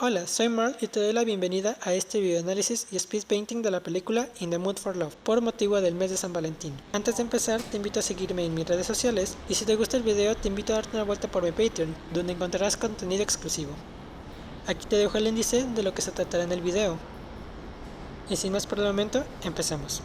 Hola, soy Marl y te doy la bienvenida a este videoanálisis y speed painting de la película In the Mood for Love, por motivo del mes de San Valentín. Antes de empezar, te invito a seguirme en mis redes sociales y si te gusta el video, te invito a darte una vuelta por mi Patreon, donde encontrarás contenido exclusivo. Aquí te dejo el índice de lo que se tratará en el video. Y sin más por el momento, empecemos.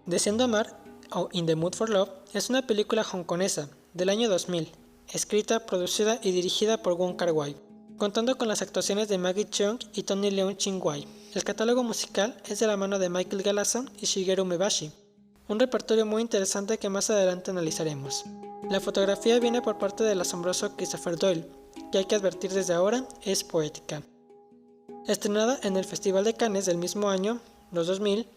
Deseando amar, o In the Mood for Love, es una película hongkonesa del año 2000, escrita, producida y dirigida por Wong Kar-wai, contando con las actuaciones de Maggie Cheung y Tony Leung Ching-wai. El catálogo musical es de la mano de Michael Galason y Shigeru Umebashi, un repertorio muy interesante que más adelante analizaremos. La fotografía viene por parte del asombroso Christopher Doyle, que hay que advertir desde ahora es poética. Estrenada en el Festival de Cannes del mismo año, los 2000,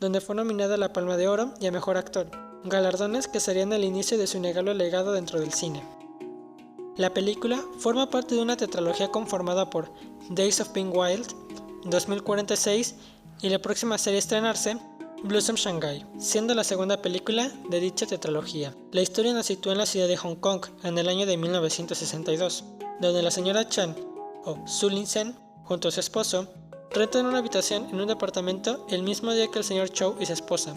donde fue nominada a la Palma de Oro y a Mejor Actor, galardones que serían el inicio de su innegable legado dentro del cine. La película forma parte de una tetralogía conformada por Days of Being Wild, 2046 y la próxima serie a estrenarse, Blossom Shanghai, siendo la segunda película de dicha tetralogía. La historia nos sitúa en la ciudad de Hong Kong en el año de 1962, donde la señora Chan, o Su Lin-sen, junto a su esposo, rentan una habitación en un departamento el mismo día que el señor Chow y su esposa.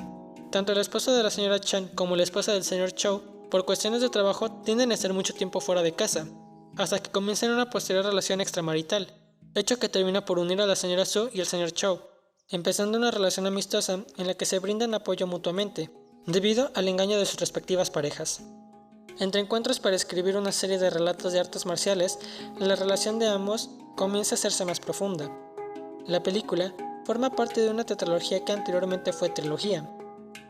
Tanto el esposo de la señora Chan como la esposa del señor Chow, por cuestiones de trabajo, tienden a estar mucho tiempo fuera de casa, hasta que comienzan una posterior relación extramarital, hecho que termina por unir a la señora Su y el señor Chow, empezando una relación amistosa en la que se brindan apoyo mutuamente, debido al engaño de sus respectivas parejas. Entre encuentros para escribir una serie de relatos de artes marciales, la relación de ambos comienza a hacerse más profunda. La película forma parte de una tetralogía que anteriormente fue trilogía.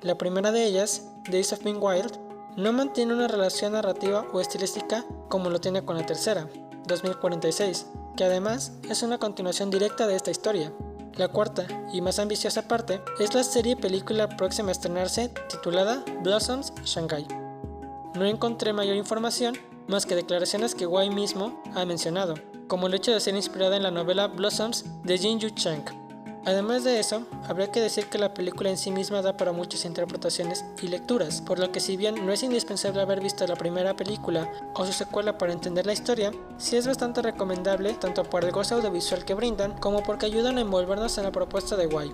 La primera de ellas, Days of Being Wild, no mantiene una relación narrativa o estilística como lo tiene con la tercera, 2046, que además es una continuación directa de esta historia. La cuarta y más ambiciosa parte es la serie película próxima a estrenarse titulada Blossoms Shanghai. No encontré mayor información más que declaraciones que Wai mismo ha mencionado, como el hecho de ser inspirada en la novela Blossoms de Jin Yu Chang. Además de eso, habría que decir que la película en sí misma da para muchas interpretaciones y lecturas, por lo que si bien no es indispensable haber visto la primera película o su secuela para entender la historia, sí es bastante recomendable tanto por el gozo audiovisual que brindan como porque ayudan a envolvernos en la propuesta de Wai.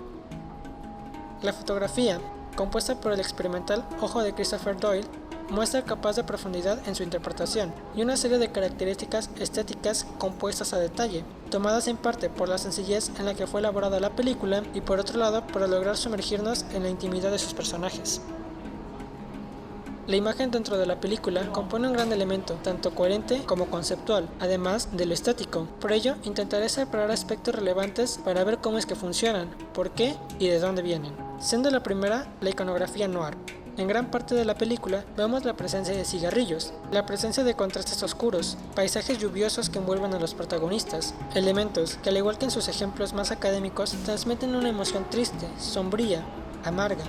La fotografía, compuesta por el experimental ojo de Christopher Doyle, muestra capaz de profundidad en su interpretación y una serie de características estéticas compuestas a detalle, tomadas en parte por la sencillez en la que fue elaborada la película y por otro lado para lograr sumergirnos en la intimidad de sus personajes. La imagen dentro de la película compone un gran elemento, tanto coherente como conceptual, además de lo estético. Por ello, intentaré separar aspectos relevantes para ver cómo es que funcionan, por qué y de dónde vienen. Siendo la primera, la iconografía noir. En gran parte de la película vemos la presencia de cigarrillos, la presencia de contrastes oscuros, paisajes lluviosos que envuelven a los protagonistas, elementos que al igual que en sus ejemplos más académicos transmiten una emoción triste, sombría, amarga,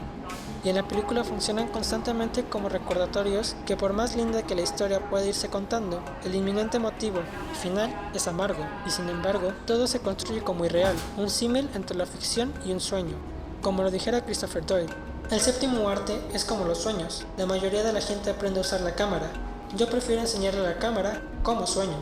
y en la película funcionan constantemente como recordatorios que por más linda que la historia pueda irse contando, el inminente motivo final es amargo, y sin embargo todo se construye como irreal, un símil entre la ficción y un sueño, como lo dijera Christopher Doyle. El séptimo arte es como los sueños. La mayoría de la gente aprende a usar la cámara. Yo prefiero enseñarle a la cámara cómo sueño.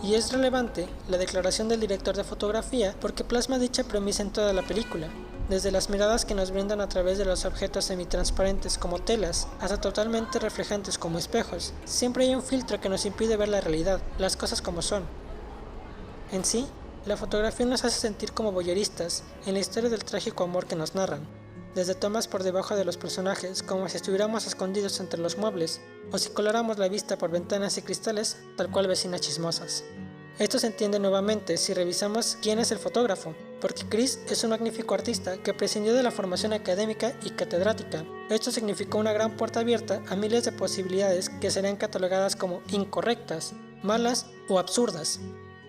Y es relevante la declaración del director de fotografía porque plasma dicha premisa en toda la película. Desde las miradas que nos brindan a través de los objetos semitransparentes como telas, hasta totalmente reflejantes como espejos, siempre hay un filtro que nos impide ver la realidad, las cosas como son. En sí, la fotografía nos hace sentir como voyeristas en la historia del trágico amor que nos narran. desde tomas por debajo de los personajes como si estuviéramos escondidos entre los muebles, o si coláramos la vista por ventanas y cristales, tal cual vecinas chismosas. Esto se entiende nuevamente si revisamos quién es el fotógrafo, porque Chris es un magnífico artista que prescindió de la formación académica y catedrática. Esto significó una gran puerta abierta a miles de posibilidades que serían catalogadas como incorrectas, malas o absurdas,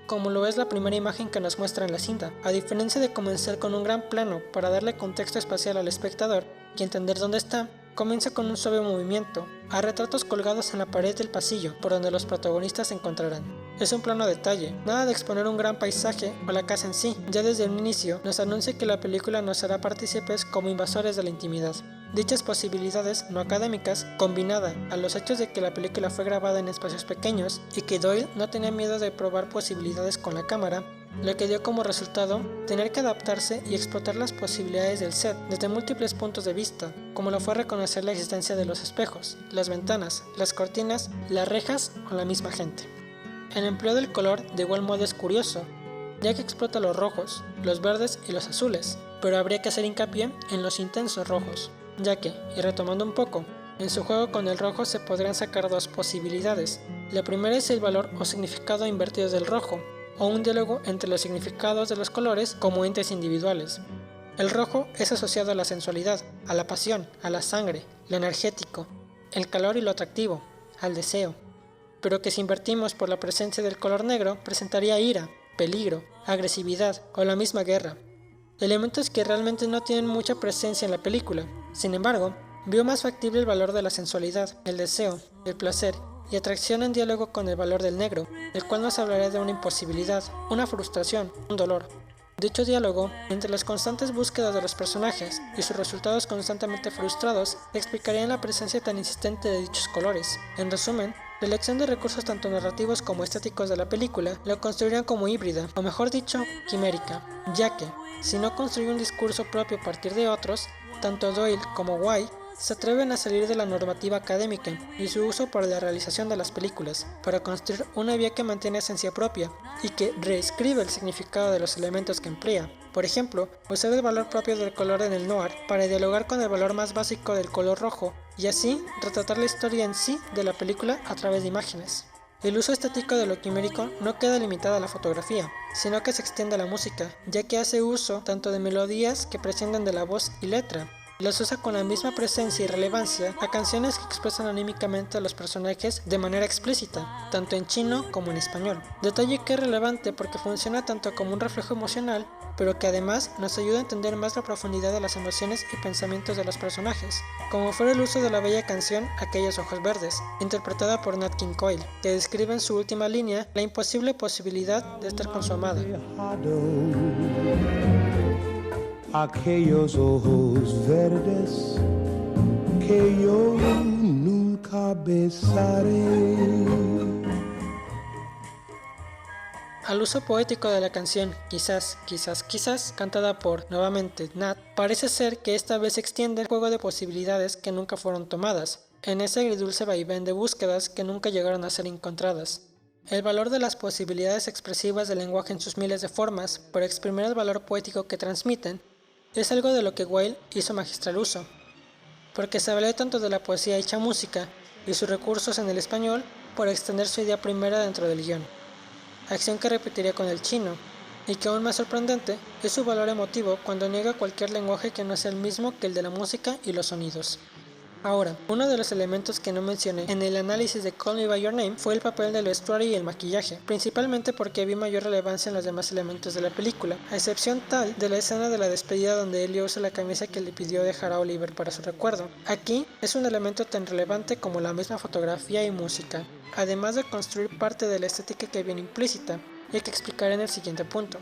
como lo es la primera imagen que nos muestra en la cinta. A diferencia de comenzar con un gran plano para darle contexto espacial al espectador y entender dónde está, comienza con un suave movimiento, a retratos colgados en la pared del pasillo por donde los protagonistas se encontrarán. Es un plano detalle, nada de exponer un gran paisaje o la casa en sí. Ya desde un inicio nos anuncia que la película nos hará partícipes como invasores de la intimidad. Dichas posibilidades no académicas, combinada a los hechos de que la película fue grabada en espacios pequeños y que Doyle no tenía miedo de probar posibilidades con la cámara, lo que dio como resultado tener que adaptarse y explotar las posibilidades del set desde múltiples puntos de vista, como lo fue reconocer la existencia de los espejos, las ventanas, las cortinas, las rejas o la misma gente. El empleo del color de igual modo es curioso, ya que explota los rojos, los verdes y los azules, pero habría que hacer hincapié en los intensos rojos, ya que, y retomando un poco, en su juego con el rojo se podrían sacar dos posibilidades. La primera es el valor o significado invertido del rojo, o un diálogo entre los significados de los colores como entes individuales. El rojo es asociado a la sensualidad, a la pasión, a la sangre, lo energético, el calor y lo atractivo, al deseo, pero que si invertimos por la presencia del color negro presentaría ira, peligro, agresividad o la misma guerra. Elementos que realmente no tienen mucha presencia en la película. Sin embargo, vio más factible el valor de la sensualidad, el deseo, el placer y atracción en diálogo con el valor del negro, el cual nos hablará de una imposibilidad, una frustración, un dolor. Dicho diálogo, entre las constantes búsquedas de los personajes y sus resultados constantemente frustrados, explicarían la presencia tan insistente de dichos colores. En resumen, la elección de recursos tanto narrativos como estéticos de la película lo construirían como híbrida, o mejor dicho, quimérica, ya que, si no construye un discurso propio a partir de otros, tanto Doyle como White se atreven a salir de la normativa académica y su uso para la realización de las películas, para construir una vía que mantiene esencia propia y que reescribe el significado de los elementos que emplea. Por ejemplo, usar el valor propio del color en el noir para dialogar con el valor más básico del color rojo y así retratar la historia en sí de la película a través de imágenes. El uso estético de lo quimérico no queda limitado a la fotografía, sino que se extiende a la música, ya que hace uso tanto de melodías que prescinden de la voz y letra, los usa con la misma presencia y relevancia a canciones que expresan anímicamente a los personajes de manera explícita, tanto en chino como en español. Detalle que es relevante porque funciona tanto como un reflejo emocional, pero que además nos ayuda a entender más la profundidad de las emociones y pensamientos de los personajes, como fue el uso de la bella canción Aquellos ojos verdes, interpretada por Nat King Cole, que describe en su última línea la imposible posibilidad de estar con su amada. Aquellos ojos verdes que yo nunca besaré. Al uso poético de la canción Quizás, quizás, quizás, cantada por, nuevamente, Nat, parece ser que esta vez se extiende el juego de posibilidades que nunca fueron tomadas, en ese agridulce vaivén de búsquedas que nunca llegaron a ser encontradas. El valor de las posibilidades expresivas del lenguaje en sus miles de formas, por exprimir el valor poético que transmiten, es algo de lo que Whale hizo magistral uso, porque se valió tanto de la poesía hecha música y sus recursos en el español por extender su idea primera dentro del guión, acción que repetiría con el chino, y que aún más sorprendente es su valor emotivo cuando niega cualquier lenguaje que no sea el mismo que el de la música y los sonidos. Ahora, uno de los elementos que no mencioné en el análisis de Call Me By Your Name fue el papel del vestuario y el maquillaje, principalmente porque vi mayor relevancia en los demás elementos de la película, a excepción tal de la escena de la despedida donde Ellie usa la camisa que le pidió dejar a Oliver para su recuerdo. Aquí es un elemento tan relevante como la misma fotografía y música, además de construir parte de la estética que viene implícita, y que explicaré en el siguiente punto.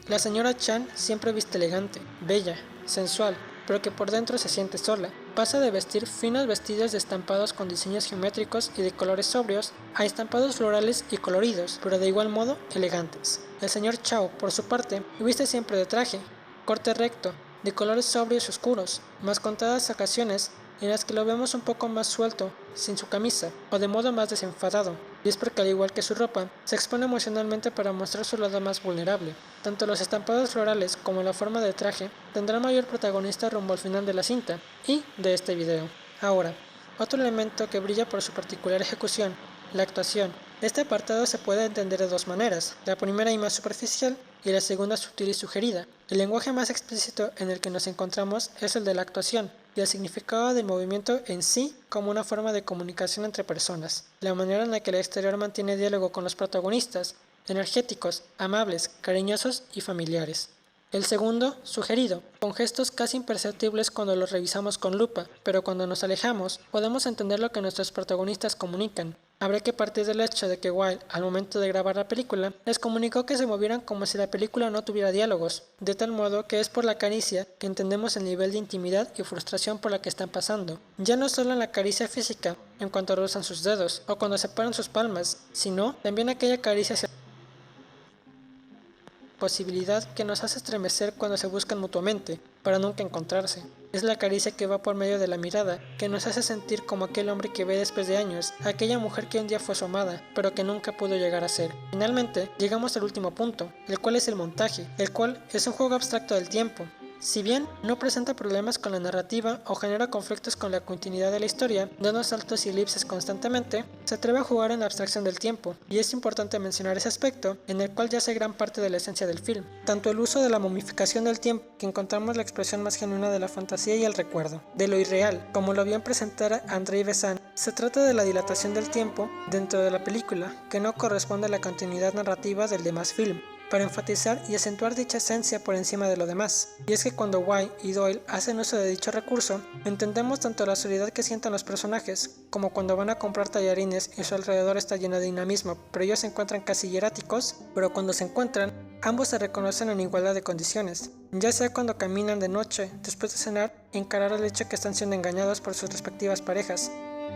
La señora Chan siempre viste elegante, bella, sensual, pero que por dentro se siente sola. Pasa de vestir finos vestidos de estampados con diseños geométricos y de colores sobrios a estampados florales y coloridos, pero de igual modo elegantes. El señor Chow, por su parte, viste siempre de traje, corte recto, de colores sobrios y oscuros, más contadas ocasiones en las que lo vemos un poco más suelto, sin su camisa, o de modo más desenfadado, y es porque al igual que su ropa, se expone emocionalmente para mostrar su lado más vulnerable. Tanto los estampados florales como la forma de traje tendrán mayor protagonista rumbo al final de la cinta y de este video. Ahora, otro elemento que brilla por su particular ejecución, la actuación. Este apartado se puede entender de dos maneras, la primera y más superficial y la segunda sutil y sugerida. El lenguaje más explícito en el que nos encontramos es el de la actuación y el significado del movimiento en sí como una forma de comunicación entre personas. La manera en la que el exterior mantiene diálogo con los protagonistas, energéticos, amables, cariñosos y familiares. El segundo, sugerido, con gestos casi imperceptibles cuando los revisamos con lupa, pero cuando nos alejamos, podemos entender lo que nuestros protagonistas comunican. Habrá que partir del hecho de que Wilde, al momento de grabar la película, les comunicó que se movieran como si la película no tuviera diálogos, de tal modo que es por la caricia que entendemos el nivel de intimidad y frustración por la que están pasando. Ya no solo en la caricia física, en cuanto rozan sus dedos, o cuando separan sus palmas, sino también aquella caricia hacia posibilidad que nos hace estremecer cuando se buscan mutuamente, para nunca encontrarse. Es la caricia que va por medio de la mirada, que nos hace sentir como aquel hombre que ve después de años, aquella mujer que un día fue su amada, pero que nunca pudo llegar a ser. Finalmente, llegamos al último punto, el cual es el montaje, el cual es un juego abstracto del tiempo. Si bien no presenta problemas con la narrativa o genera conflictos con la continuidad de la historia, dando saltos y elipses constantemente, se atreve a jugar en la abstracción del tiempo, y es importante mencionar ese aspecto, en el cual yace gran parte de la esencia del film. Tanto el uso de la momificación del tiempo, que encontramos la expresión más genuina de la fantasía y el recuerdo, de lo irreal, como lo bien presentara Andrei Bazin, se trata de la dilatación del tiempo dentro de la película, que no corresponde a la continuidad narrativa del demás film, para enfatizar y acentuar dicha esencia por encima de lo demás. Y es que cuando Wilde y Doyle hacen uso de dicho recurso, entendemos tanto la soledad que sienten los personajes, como cuando van a comprar tallarines y su alrededor está lleno de dinamismo, pero ellos se encuentran casi hieráticos, pero cuando se encuentran, ambos se reconocen en igualdad de condiciones, ya sea cuando caminan de noche, después de cenar, encarar el hecho que están siendo engañados por sus respectivas parejas,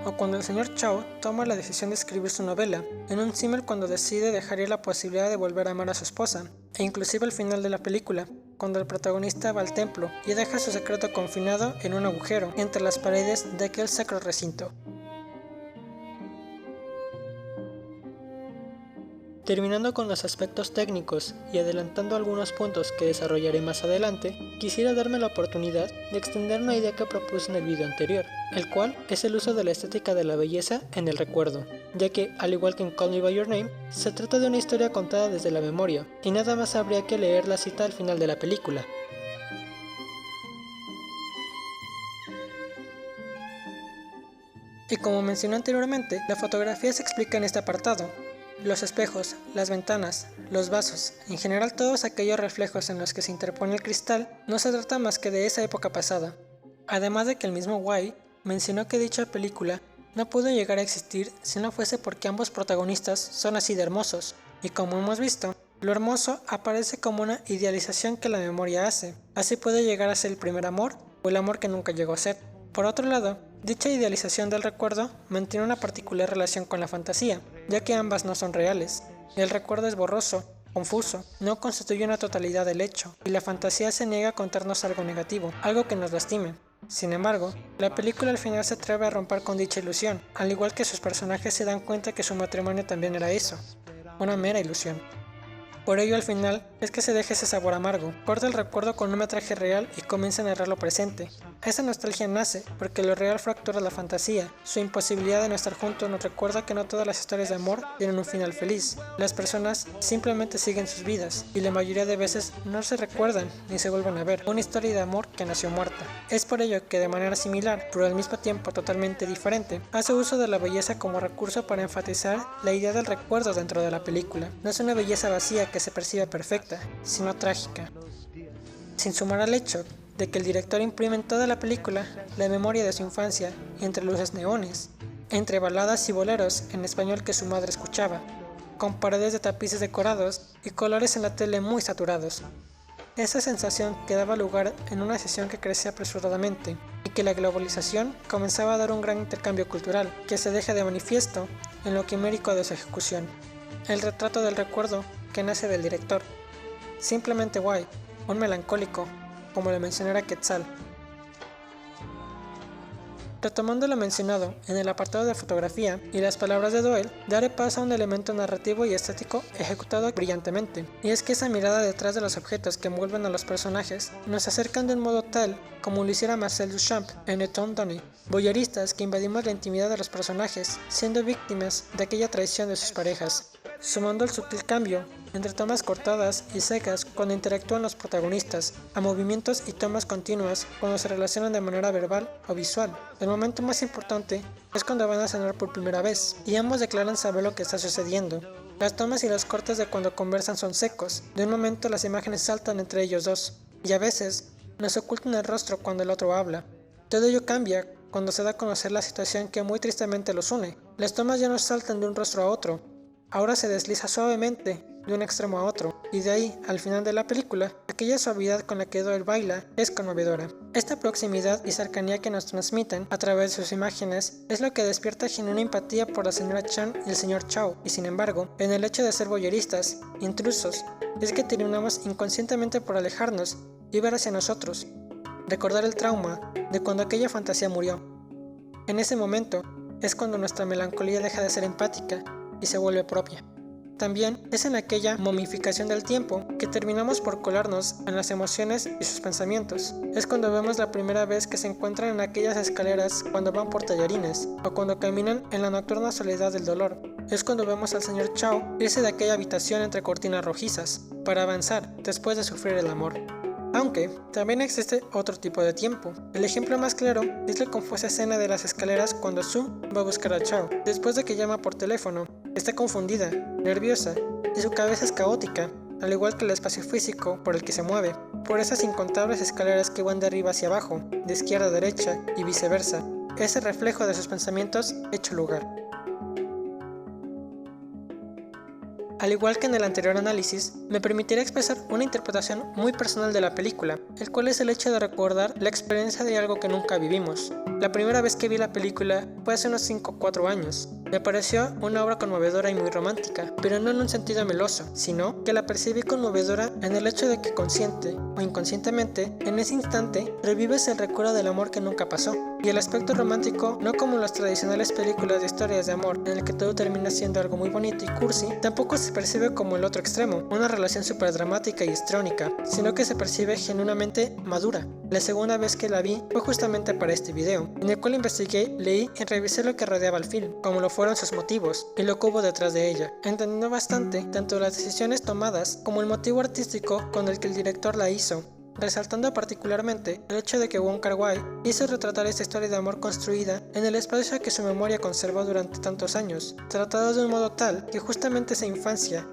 o cuando el señor Chow toma la decisión de escribir su novela, en un símil cuando decide dejar ir la posibilidad de volver a amar a su esposa, e inclusive al final de la película, cuando el protagonista va al templo y deja su secreto confinado en un agujero entre las paredes de aquel sacro recinto. Terminando con los aspectos técnicos y adelantando algunos puntos que desarrollaré más adelante, quisiera darme la oportunidad de extender una idea que propuse en el video anterior, el cual es el uso de la estética de la belleza en el recuerdo, ya que, al igual que en Call Me By Your Name, se trata de una historia contada desde la memoria, y nada más habría que leer la cita al final de la película. Y como mencioné anteriormente, la fotografía se explica en este apartado. Los espejos, las ventanas, los vasos, en general todos aquellos reflejos en los que se interpone el cristal, no se trata más que de esa época pasada. Además de que el mismo Wilde mencionó que dicha película no pudo llegar a existir si no fuese porque ambos protagonistas son así de hermosos, y como hemos visto, lo hermoso aparece como una idealización que la memoria hace, así puede llegar a ser el primer amor o el amor que nunca llegó a ser. Por otro lado, dicha idealización del recuerdo mantiene una particular relación con la fantasía, ya que ambas no son reales. El recuerdo es borroso, confuso, no constituye una totalidad del hecho, y la fantasía se niega a contarnos algo negativo, algo que nos lastime. Sin embargo, la película al final se atreve a romper con dicha ilusión, al igual que sus personajes se dan cuenta que su matrimonio también era eso, una mera ilusión. Por ello al final es que se deja ese sabor amargo, corta el recuerdo con un metraje real y comienza a narrar lo presente. Esa nostalgia nace porque lo real fractura la fantasía, su imposibilidad de no estar juntos nos recuerda que no todas las historias de amor tienen un final feliz. Las personas simplemente siguen sus vidas y la mayoría de veces no se recuerdan ni se vuelven a ver, una historia de amor que nació muerta. Es por ello que de manera similar, pero al mismo tiempo totalmente diferente, hace uso de la belleza como recurso para enfatizar la idea del recuerdo dentro de la película. No es una belleza vacía que se percibe perfecta, sino trágica. Sin sumar al hecho de que el director imprime en toda la película la memoria de su infancia entre luces neones, entre baladas y boleros en español que su madre escuchaba, con paredes de tapices decorados y colores en la tele muy saturados. Esa sensación que daba lugar en una sesión que crecía apresuradamente y que la globalización comenzaba a dar un gran intercambio cultural que se deja de manifiesto en lo quimérico de su ejecución. El retrato del recuerdo que nace del director. Simplemente Wilde, un melancólico, como le mencionara Quetzal. Retomando lo mencionado en el apartado de fotografía y las palabras de Doyle, daré paso a un elemento narrativo y estético ejecutado brillantemente, y es que esa mirada detrás de los objetos que envuelven a los personajes nos acercan de un modo tal como lo hiciera Marcel Duchamp en Étant donné, voyeuristas que invadimos la intimidad de los personajes, siendo víctimas de aquella traición de sus parejas, sumando el sutil cambio entre tomas cortadas y secas cuando interactúan los protagonistas, a movimientos y tomas continuas cuando se relacionan de manera verbal o visual. El momento más importante es cuando van a cenar por primera vez, y ambos declaran saber lo que está sucediendo. Las tomas y los cortes de cuando conversan son secos, de un momento las imágenes saltan entre ellos dos, y a veces nos ocultan el rostro cuando el otro habla. Todo ello cambia cuando se da a conocer la situación que muy tristemente los une. Las tomas ya no saltan de un rostro a otro, ahora se desliza suavemente de un extremo a otro, y de ahí, al final de la película, aquella suavidad con la que Doyle baila es conmovedora. Esta proximidad y cercanía que nos transmiten a través de sus imágenes es lo que despierta genuina empatía por la señora Chan y el señor Chow, y sin embargo, en el hecho de ser voyeuristas, intrusos, es que terminamos inconscientemente por alejarnos y ver hacia nosotros, recordar el trauma de cuando aquella fantasía murió. En ese momento es cuando nuestra melancolía deja de ser empática y se vuelve propia. También es en aquella momificación del tiempo que terminamos por colarnos en las emociones y sus pensamientos. Es cuando vemos la primera vez que se encuentran en aquellas escaleras cuando van por tallarines, o cuando caminan en la nocturna soledad del dolor. Es cuando vemos al señor Chow irse de aquella habitación entre cortinas rojizas, para avanzar después de sufrir el amor. Aunque también existe otro tipo de tiempo. El ejemplo más claro es la confusa escena de las escaleras cuando Sue va a buscar a Chow, después de que llama por teléfono. Está confundida, nerviosa, y su cabeza es caótica, al igual que el espacio físico por el que se mueve, por esas incontables escaleras que van de arriba hacia abajo, de izquierda a derecha y viceversa, ese reflejo de sus pensamientos hecho lugar. Al igual que en el anterior análisis, me permitirá expresar una interpretación muy personal de la película, el cual es el hecho de recordar la experiencia de algo que nunca vivimos. La primera vez que vi la película fue hace unos 5 o 4 años. Me pareció una obra conmovedora y muy romántica, pero no en un sentido meloso, sino que la percibí conmovedora en el hecho de que consciente o inconscientemente, en ese instante, revives el recuerdo del amor que nunca pasó. Y el aspecto romántico, no como en las tradicionales películas de historias de amor, en el que todo termina siendo algo muy bonito y cursi, tampoco se percibe como el otro extremo, una relación súper dramática y histriónica, sino que se percibe genuinamente madura. La segunda vez que la vi fue justamente para este video, en el cual investigué, leí y revisé lo que rodeaba el film, como lo fueron sus motivos y lo que hubo detrás de ella, entendiendo bastante tanto las decisiones tomadas como el motivo artístico con el que el director la hizo, resaltando particularmente el hecho de que Wong Kar-wai hizo retratar esta historia de amor construida en el espacio que su memoria conservó durante tantos años, tratado de un modo tal que justamente esa infancia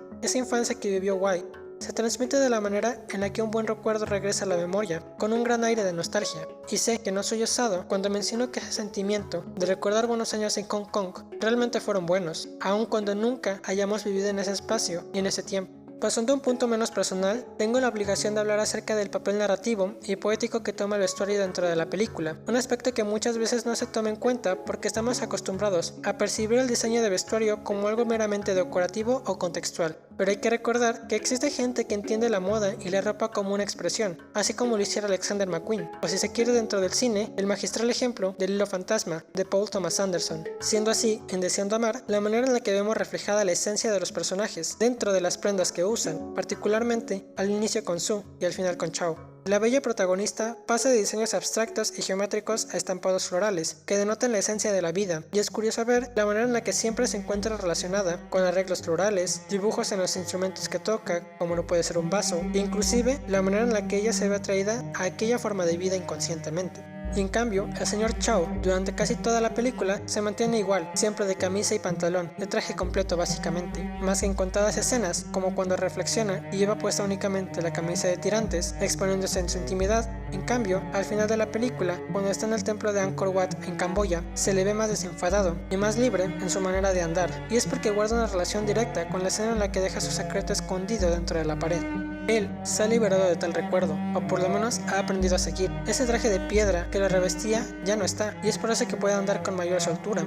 que vivió Wai, se transmite de la manera en la que un buen recuerdo regresa a la memoria, con un gran aire de nostalgia. Y sé que no soy osado cuando menciono que ese sentimiento de recordar buenos años en Hong Kong realmente fueron buenos, aun cuando nunca hayamos vivido en ese espacio y en ese tiempo. Pasando a un punto menos personal, tengo la obligación de hablar acerca del papel narrativo y poético que toma el vestuario dentro de la película, un aspecto que muchas veces no se toma en cuenta porque estamos acostumbrados a percibir el diseño de vestuario como algo meramente decorativo o contextual, pero hay que recordar que existe gente que entiende la moda y la ropa como una expresión, así como lo hiciera Alexander McQueen, o si se quiere dentro del cine, el magistral ejemplo del hilo fantasma de Paul Thomas Anderson, siendo así, en Deseando Amar, la manera en la que vemos reflejada la esencia de los personajes dentro de las prendas que usan, particularmente al inicio con Sue y al final con Chow. La bella protagonista pasa de diseños abstractos y geométricos a estampados florales, que denotan la esencia de la vida, y es curioso ver la manera en la que siempre se encuentra relacionada con arreglos florales, dibujos en los instrumentos que toca, como lo puede ser un vaso, e inclusive la manera en la que ella se ve atraída a aquella forma de vida inconscientemente. Y en cambio, el señor Chow, durante casi toda la película, se mantiene igual, siempre de camisa y pantalón, de traje completo básicamente, más que en contadas escenas, como cuando reflexiona y lleva puesta únicamente la camisa de tirantes, exponiéndose en su intimidad. En cambio, al final de la película, cuando está en el templo de Angkor Wat en Camboya, se le ve más desenfadado y más libre en su manera de andar, y es porque guarda una relación directa con la escena en la que deja su secreto escondido dentro de la pared. Él se ha liberado de tal recuerdo, o por lo menos ha aprendido a seguir. Ese traje de piedra que lo revestía ya no está, y es por eso que puede andar con mayor soltura.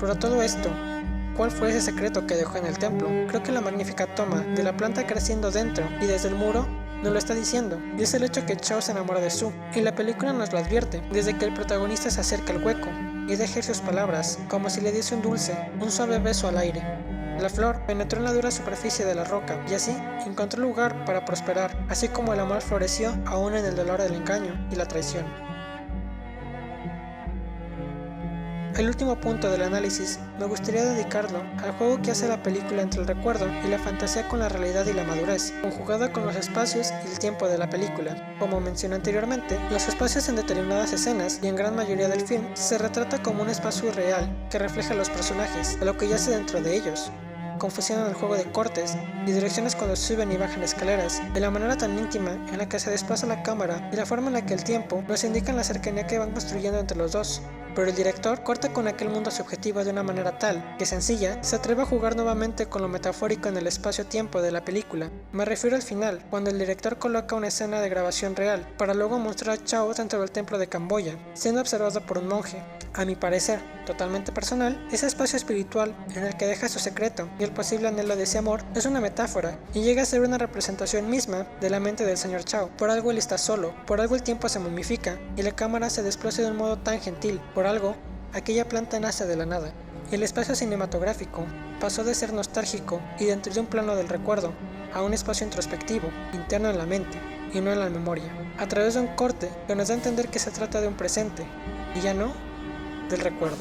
Pero todo esto, ¿cuál fue ese secreto que dejó en el templo? Creo que la magnífica toma de la planta creciendo dentro y desde el muro nos lo está diciendo, y es el hecho que Chao se enamora de Su, y la película nos lo advierte, desde que el protagonista se acerca al hueco, y deja ir sus palabras, como si le diese un dulce, un suave beso al aire. La flor penetró en la dura superficie de la roca, y así encontró lugar para prosperar, así como el amor floreció aún en el dolor del engaño y la traición. El último punto del análisis me gustaría dedicarlo al juego que hace la película entre el recuerdo y la fantasía con la realidad y la madurez, conjugada con los espacios y el tiempo de la película. Como mencioné anteriormente, los espacios en determinadas escenas y en gran mayoría del film se retrata como un espacio irreal que refleja a los personajes, a lo que yace dentro de ellos. Confusión en el juego de cortes y direcciones cuando suben y bajan escaleras, de la manera tan íntima en la que se desplaza la cámara y la forma en la que el tiempo nos indica la cercanía que van construyendo entre los dos. Pero el director corta con aquel mundo subjetivo de una manera tal que sencilla se atreve a jugar nuevamente con lo metafórico en el espacio-tiempo de la película. Me refiero al final, cuando el director coloca una escena de grabación real para luego mostrar a Chao dentro del templo de Camboya, siendo observado por un monje. A mi parecer, totalmente personal, ese espacio espiritual en el que deja su secreto y el posible anhelo de ese amor es una metáfora y llega a ser una representación misma de la mente del señor Chao. Por algo él está solo, por algo el tiempo se momifica y la cámara se desplaza de un modo tan gentil, por algo aquella planta nace de la nada. El espacio cinematográfico pasó de ser nostálgico y dentro de un plano del recuerdo a un espacio introspectivo, interno en la mente y no en la memoria, a través de un corte que nos da a entender que se trata de un presente y ya no del recuerdo.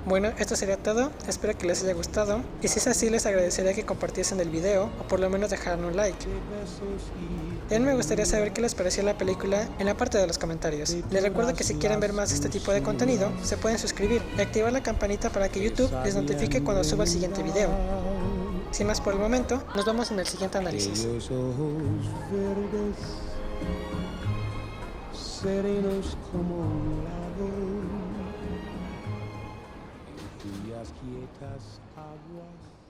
Bueno, esto sería todo, espero que les haya gustado y si es así les agradecería que compartiesen el video o por lo menos dejaran un like. También me gustaría saber qué les pareció la película en la parte de los comentarios. Les recuerdo que si quieren ver más de este tipo de contenido, se pueden suscribir y activar la campanita para que YouTube les notifique cuando suba el siguiente video. Sin más por el momento, nos vemos en el siguiente análisis. Serenos como un lago, en cuyas quietas aguas